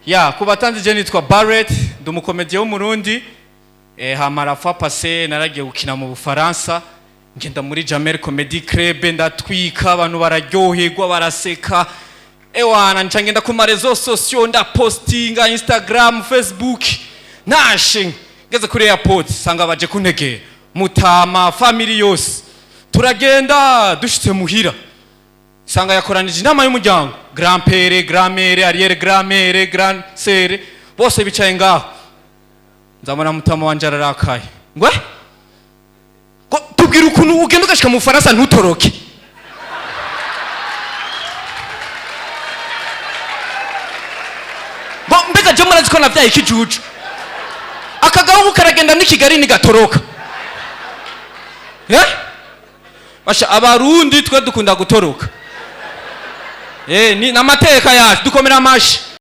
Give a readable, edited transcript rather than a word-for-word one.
Ya kubatanzi je nitwa Barrett ndumukomediye w'umurundi hamara fa passé naragiye gukina mu Bufaransa ngenda muri Jamel Comedy Club ndatwika abantu bararyoherwa baraseka ewana nca ngenda ku marezo sociaux nda postinga Instagram Facebook nashe ngeze kuri airport sanga baje kuntegera mutama family yose turagenda dushitse muhira sanga yakoranije inama y'umuryango grand père grand mère arrière grand mère grand sœur bose bicaye ngaho nzamana mutama wanje ararakaye ngwe ko tubwira ukuntu ugenda ugashika mu Faransa ntutoroke bo mbega je murazi ko navyaye ikijuju akagaho karagenda n'Ikigali ni gatoroka basha Abarundi twe dukunda gutoroka ni namateka yacu dukomera amashi